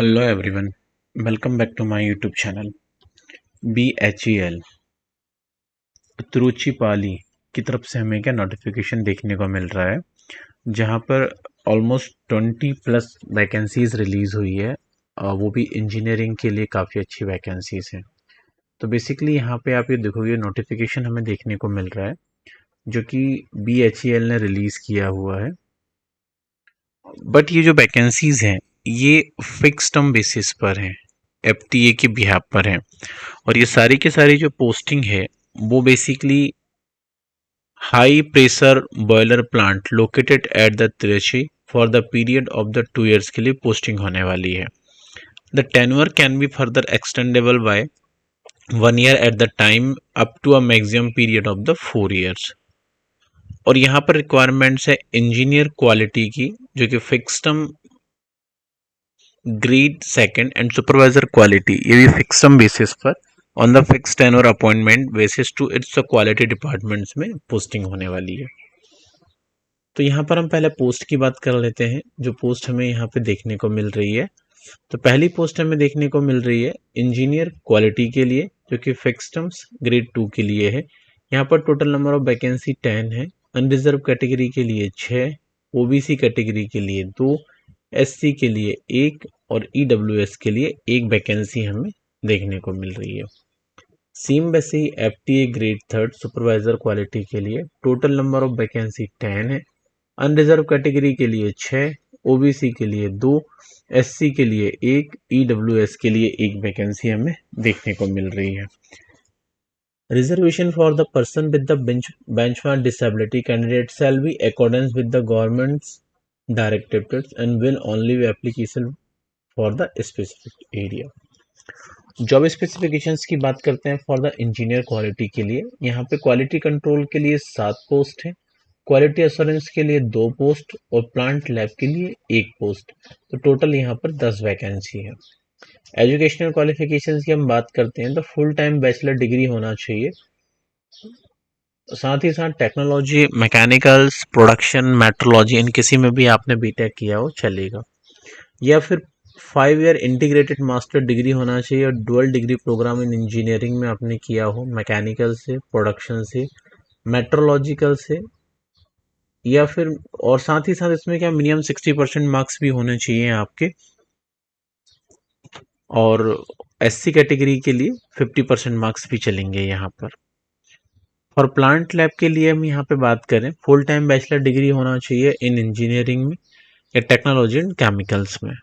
Hello everyone, welcome back to my YouTube channel. BHEL Tiruchirappalli की तरफ से हमें क्या नोटिफिकेशन देखने को मिल रहा है, जहां पर ऑलमोस्ट 20 प्लस वैकेंसीज रिलीज हुई है। वो भी इंजीनियरिंग के लिए काफ़ी अच्छी वैकेंसीज हैं। तो बेसिकली यहाँ पे आप ये देखोगे नोटिफिकेशन हमें देखने को मिल रहा है जो कि BHEL ने रिलीज़ किया हुआ है। बट ये जो वैकेंसीज हैं ये फिक्स टर्म बेसिस पर हैं, FTA के बिहाफ पर हैं। और ये सारी के सारी जो पोस्टिंग है वो basically high pressure boiler plant located at the Tiruchi for the period of the 2 years के लिए पोस्टिंग होने वाली है। The tenure can be further extendable by 1 year at the time up to a maximum period of the 4 years। और यहाँ पर requirements है engineer quality की, जो कि fix term grade second and supervisor quality, ये भी फिक्स टर्म बेसिस पर on the fix tenure appointment basis to its quality departments में पोस्टिंग होने वाली है। तो यहाँ पर हम पहले पोस्ट की बात कर लेते हैं, जो पोस्ट हमें यहाँ पे देखने को मिल रही है। तो पहली पोस्ट हमें देखने को मिल रही है इंजीनियर क्वालिटी के लिए, जो कि फिक्स टर्म्स ग्रेड 2 के लिए है। यहाँ पर टोटल नंबर ऑफ वैकेंसी 10 है। अनरिजर्व कैटेगरी के लिए 6, OBC कैटेगरी के लिए 2, SC के लिए 1 और EWS के लिए 1 वैकेंसी हमें देखने को मिल रही है। सेम वैसे ही FTA ग्रेड 3 सुपरवाइजर क्वालिटी के लिए टोटल नंबर ऑफ वैकेंसी 10 है। अनरिजर्व कैटेगरी के लिए 6, OBC के लिए 2, SC के लिए 1, EWS के लिए 1 वैकेंसी हमें देखने को मिल रही है। Reservation for the person with the benchmark disability candidate shall be accordance with the government's directives and will only be applicable for the specific area। Job specifications की बात करते हैं फॉर द इंजीनियर क्वालिटी के लिए। यहाँ पे quality control के लिए 7 पोस्ट है, क्वालिटी एश्योरेंस के लिए 2 पोस्ट और प्लांट लैब के लिए 1 पोस्ट। तो टोटल यहाँ पर 10 वैकेंसी है। एजुकेशनल क्वालिफिकेशंस की हम बात करते हैं तो फुल टाइम बैचलर डिग्री होना चाहिए। साथ ही साथ टेक्नोलॉजी, मैकेनिकल्स, प्रोडक्शन, मेट्रोलॉजी, इन किसी में भी आपने बीटेक किया हो चलेगा। या फिर 5 year इंटीग्रेटेड मास्टर डिग्री होना चाहिए और dual degree program in engineering में आपने किया हो, मैकेनिकल से, प्रोडक्शन से, मेट्रोलॉजिकल से। या फिर और साथ ही साथ इसमें क्या मिनिमम 60% मार्क्स भी होने चाहिए आपके। और SC कैटेगरी के लिए 50% मार्क्स भी चलेंगे यहाँ पर। और प्लांट लैब के लिए हम यहाँ पे बात करें, फुल टाइम बैचलर डिग्री होना चाहिए इन इंजीनियरिंग में या टेक्नोलॉजी एंड केमिकल्स में।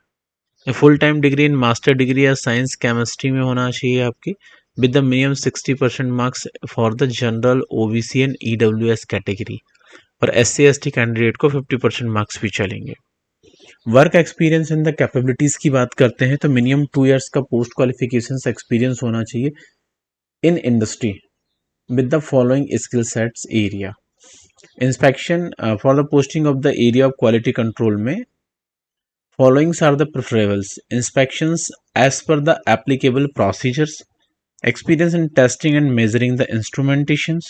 Full time degree in master degree या साइंस केमिस्ट्री में होना चाहिए आपकी, with the minimum 60% marks for the general, OBC and EWS category. और SC ST कैंडिडेट को 50% मार्क्स भी चलेंगे। Work experience in the capabilities की बात करते हैं तो मिनिमम 2 years का पोस्ट क्वालिफिकेशन एक्सपीरियंस होना चाहिए in industry with the following skill sets area. Inspection for the posting of the area of quality control में followings are the preferables: inspections as per the applicable procedures, experience in testing and measuring the instrumentations,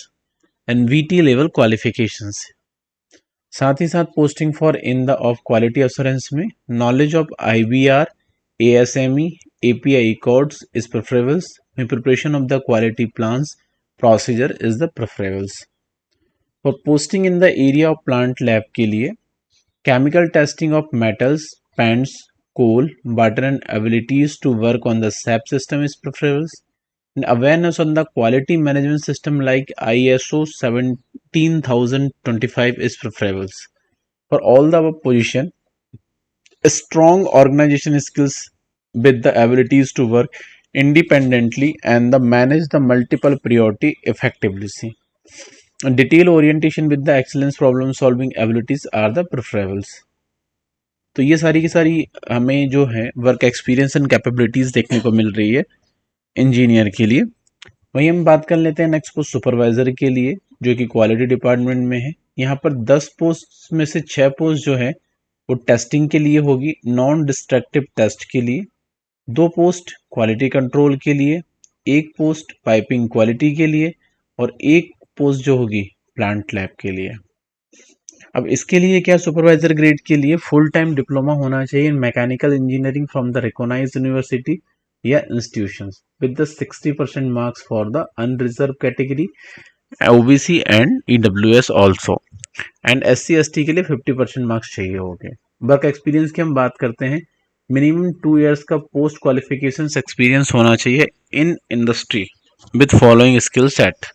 and VT level qualifications। साथ ही साथ posting for in the of quality assurance में knowledge of IBR, ASME, API codes is preferables में preparation of the quality plans procedure is the preferables. For posting in the area of plant lab के लिए chemical testing of metals, paints, coal, butter and abilities to work on the SAP system is preferable. And awareness on the quality management system like ISO 17025 is preferable. For all the above position, strong organization skills with the abilities to work independently and the manage the multiple priority effectively. Detail orientation with the excellence problem solving abilities are the preferables। तो ये सारी की सारी हमें जो है work experience and capabilities देखने को मिल रही है इंजीनियर के लिए। वहीं हम बात कर लेते हैं नेक्स्ट पोस्ट सुपरवाइजर के लिए, जो कि क्वालिटी डिपार्टमेंट में है। यहाँ पर 10 पोस्ट में से 6 पोस्ट जो है वो टेस्टिंग के लिए होगी, नॉन डिस्ट्रक्टिव टेस्ट के लिए, 2 पोस्ट क्वालिटी कंट्रोल के लिए, 1 पोस्ट पाइपिंग क्वालिटी के लिए और 1 पोस्ट जो होगी प्लांट लैब के लिए। अब इसके लिए क्या, सुपरवाइजर ग्रेड के लिए फुल टाइम डिप्लोमा होना चाहिए in mechanical engineering from the recognised university या institutions with the 60% marks for the unreserve category, OBC and EWS also, and SC ST के लिए 50% मार्क्स चाहिए होंगे। वर्क एक्सपीरियंस की हम बात करते हैं, मिनिमम 2 इयर्स का पोस्ट क्वालिफिकेशन एक्सपीरियंस होना चाहिए in industry with following skill set.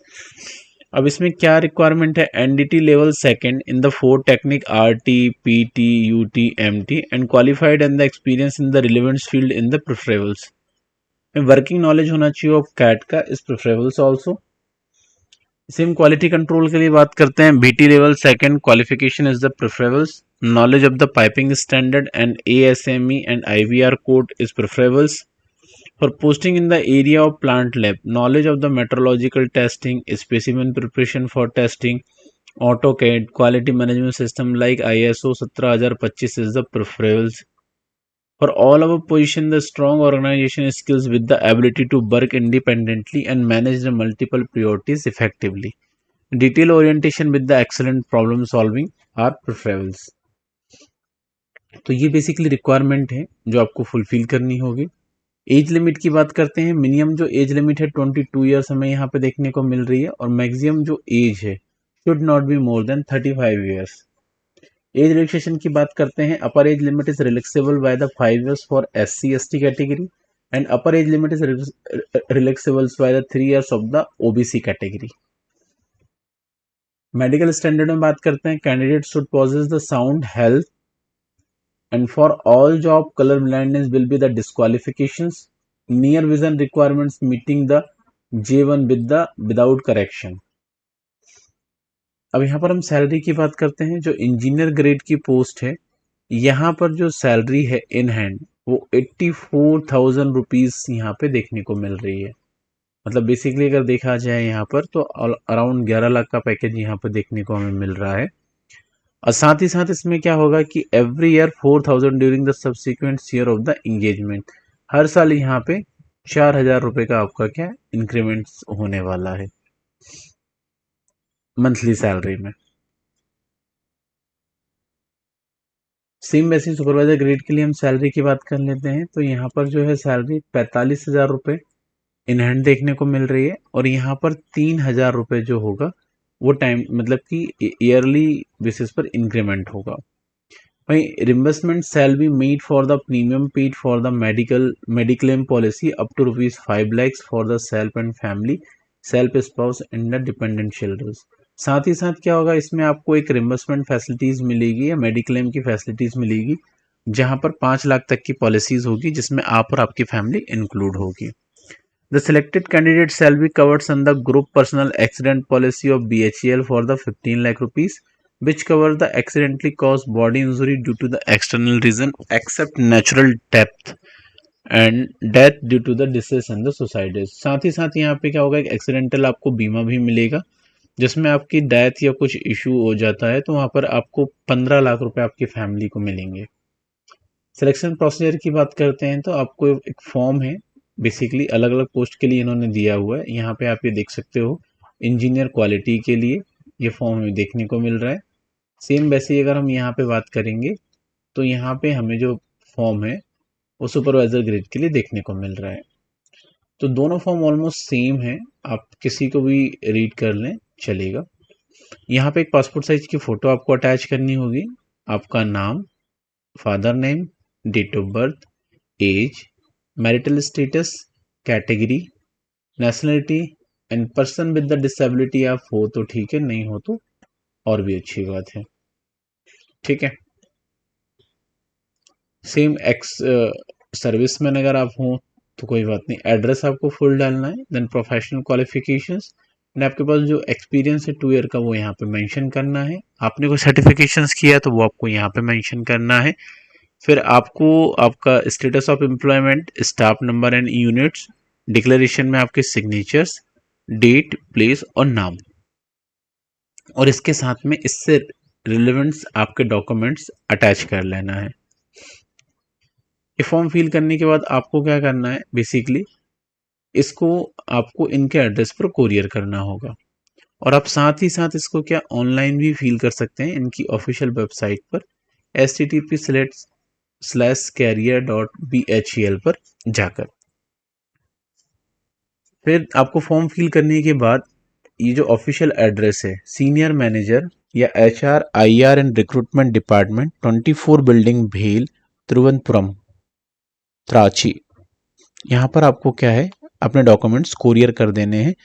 अब इसमें क्या रिक्वायरमेंट है, NDT level second in the four technique RT PT UT MT and qualified and the experience in the relevant field in the preferables. Working knowledge होना चाहिए of CAT का is preferables also. Same quality control के लिए बात करते हैं, BT level second qualification is the preferables, knowledge of the piping standard and ASME and IVR code is preferables. For posting in the area of plant lab, knowledge of the metrological testing, specimen preparation for testing, AutoCAD, quality management system like ISO 17025 is the preferable. For all our position, the strong organization skills with the ability to work independently and manage the multiple priorities effectively. Detail orientation with the excellent problem solving are preferables. तो ये basically requirement है जो आपको fulfil करनी होगी। Age limit की बात करते हैं, मिनिमम जो एज लिमिट है 22 ईयर्स हमें यहाँ पे देखने को मिल रही है, और मैक्सिमम जो एज है should not be more than 35 years. Age relaxation की बात करते हैं, upper age limit is relaxable by the 5 years for SC ST category and upper age limit is relaxable by the 3 years of the OBC category. Medical standard में बात करते हैं, candidate should possess the sound health and for all job color blindness will be the disqualifications, near vision requirements meeting the J1 with the without correction। अब यहाँ पर हम salary की बात करते हैं, जो इंजीनियर ग्रेड की पोस्ट है यहाँ पर जो सैलरी है इन हैंड वो 84,000 रुपीज यहाँ पे देखने को मिल रही है। मतलब बेसिकली अगर देखा जाए यहाँ पर तो अराउंड 11 लाख का पैकेज यहाँ पर देखने को हमें मिल रहा है। और साथ ही साथ इसमें क्या होगा कि every year 4,000 during the subsequent year of the engagement, हर साल यहाँ पे 4,000 रुपए का आपका क्या इंक्रीमेंट होने वाला है मंथली सैलरी में। सेम वैसे सुपरवाइजर ग्रेड के लिए हम सैलरी की बात कर लेते हैं, तो यहाँ पर जो है सैलरी 45,000 रुपये इन हैंड देखने को मिल रही है, और यहाँ पर 3,000 रुपये जो होगा वो टाइम मतलब कि ईयरली बेसिस पर इंक्रीमेंट होगा। वहीं reimbursement shall be made for the premium paid for the mediclaim policy up to ₹5 lakhs for the self and family, self spouse and the dependent childrens. साथ ही साथ क्या होगा, इसमें आपको एक रिम्बर्समेंट फैसिलिटीज मिलेगी या मेडिक्लेम की फैसिलिटीज मिलेगी, जहां पर 5 लाख तक की पॉलिसीज होगी जिसमें आप और आपकी फैमिली इंक्लूड होगी। The selected candidate shall be covered under group personal accident policy of BHEL for the 15 lakh rupees, which cover the accidentally caused body injury due to the external reason except natural death and death due to the disease and the suicide। साथ ही साथ यहाँ पे क्या होगा, एक accidental आपको बीमा भी मिलेगा जिसमें आपकी डेथ या कुछ इशू हो जाता है तो वहां पर आपको 15 लाख रुपए आपकी फैमिली को मिलेंगे। सिलेक्शन प्रोसीजर की बात करते हैं तो आपको एक फॉर्म है, बेसिकली अलग अलग पोस्ट के लिए इन्होंने दिया हुआ है, यहाँ पे आप ये देख सकते हो। इंजीनियर क्वालिटी के लिए ये फॉर्म हमें देखने को मिल रहा है। सेम वैसे ही अगर हम यहाँ पे बात करेंगे तो यहाँ पे हमें जो फॉर्म है वो सुपरवाइजर ग्रेड के लिए देखने को मिल रहा है। तो दोनों फॉर्म ऑलमोस्ट सेम है, आप किसी को भी रीड कर लें चलेगा। यहाँ पे एक पासपोर्ट साइज की फोटो आपको अटैच करनी होगी, आपका नाम, father name, date of birth, age, marital status, category, nationality and person with the disability आप हो तो ठीक है, नहीं हो तो और भी अच्छी बात है। ठीक है, सेम एक्स सर्विसमैन अगर आप हो तो कोई बात नहीं। एड्रेस आपको फुल डालना है, देन प्रोफेशनल क्वालिफिकेशंस एंड आपके पास जो एक्सपीरियंस है 2 ईयर का वो यहाँ पे मेंशन करना है। आपने कोई सर्टिफिकेशंस किया तो वो आपको यहाँ पे मेंशन करना है। फिर आपको आपका status of employment, staff number and units, declaration में आपके सिग्नेचर्स, डेट, प्लेस और नाम, और इसके साथ में इससे रिलेवेंट्स आपके डॉक्यूमेंट्स अटैच कर लेना है। ये फॉर्म फिल करने के बाद आपको क्या करना है, बेसिकली इसको आपको इनके एड्रेस पर कोरियर करना होगा, और आप साथ ही साथ इसको क्या ऑनलाइन भी फील कर सकते हैं इनकी ऑफिशियल वेबसाइट पर http://career.bhel पर जाकर। फिर आपको फॉर्म फिल करने के बाद ये जो ऑफिशियल एड्रेस है, सीनियर मैनेजर या HR IR and recruitment department 24 building भेल तिरुवनंतपुरम त्राची, यहाँ पर आपको क्या है अपने डॉक्यूमेंट्स कोरियर कर देने हैं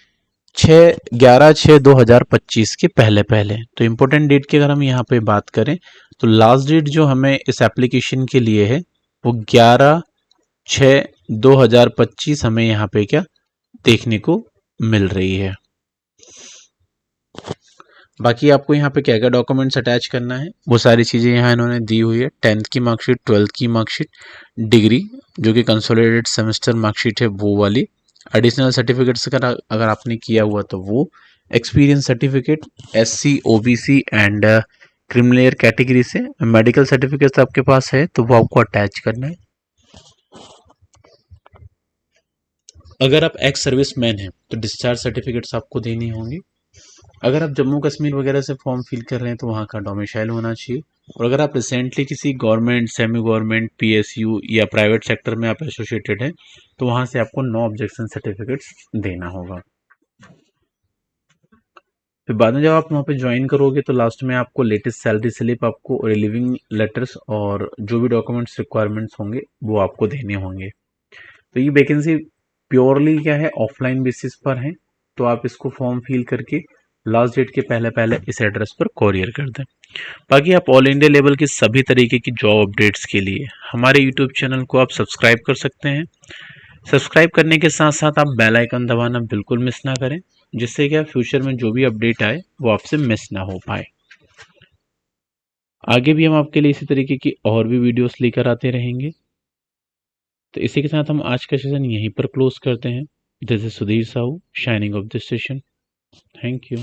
11/6/2025 के पहले पहले। तो इम्पोर्टेंट डेट की अगर हम यहाँ पे बात करें तो लास्ट डेट जो हमें इस एप्लीकेशन के लिए है वो 11/6/2025 हमें यहाँ पे क्या देखने को मिल रही है। बाकी आपको यहाँ पे क्या क्या डॉक्यूमेंट्स अटैच करना है वो सारी चीज़ें यहाँ इन्होंने दी हुई है। 10th की मार्कशीट, 12th की मार्कशीट, डिग्री जो कि कंसोलिडेटेड सेमेस्टर मार्कशीट है वो वाली, एडिशनल सर्टिफिकेट्स अगर आपने किया हुआ तो वो, experience certificate SC OBC and criminal category से, मेडिकल सर्टिफिकेट्स आपके पास है तो वो आपको अटैच करना है। अगर आप एक्स सर्विस मैन हैं तो डिस्चार्ज सर्टिफिकेट्स आपको देनी होंगी। अगर आप जम्मू कश्मीर वगैरह से फॉर्म फिल कर रहे हैं तो वहाँ का डोमिसाइल होना चाहिए। और अगर आप रिसेंटली किसी गवर्नमेंट, सेमी गवर्नमेंट, PSU या प्राइवेट सेक्टर में आप एसोसिएटेड हैं तो वहाँ से आपको नो ऑब्जेक्शन सर्टिफिकेट्स देना होगा। फिर बाद में जब आप वहाँ पे ज्वाइन करोगे तो लास्ट में आपको लेटेस्ट सैलरी स्लिप, आपको रिलीविंग लेटर्स और जो भी डॉक्यूमेंट्स रिक्वायरमेंट्स होंगे वो आपको देने होंगे। तो ये वैकेंसी प्योरली क्या है ऑफलाइन बेसिस पर है, तो आप इसको फॉर्म फिल करके लास्ट डेट के पहले पहले इस एड्रेस पर कोरियर कर दें। बाकी आप ऑल इंडिया लेवल की सभी तरीके की जॉब अपडेट्स के लिए हमारे यूट्यूब चैनल को आप सब्सक्राइब कर सकते हैं। सब्सक्राइब करने के साथ साथ आप बेल आइकन दबाना बिल्कुल मिस ना करें, जिससे क्या फ्यूचर में जो भी अपडेट आए वो आपसे मिस ना हो पाए। आगे भी हम आपके लिए इसी तरीके की और भी वीडियोस लेकर आते रहेंगे। तो इसी के साथ हम आज का सेशन यहीं पर क्लोज करते हैं। This is Sudhir Sahu shining of this session. Thank you.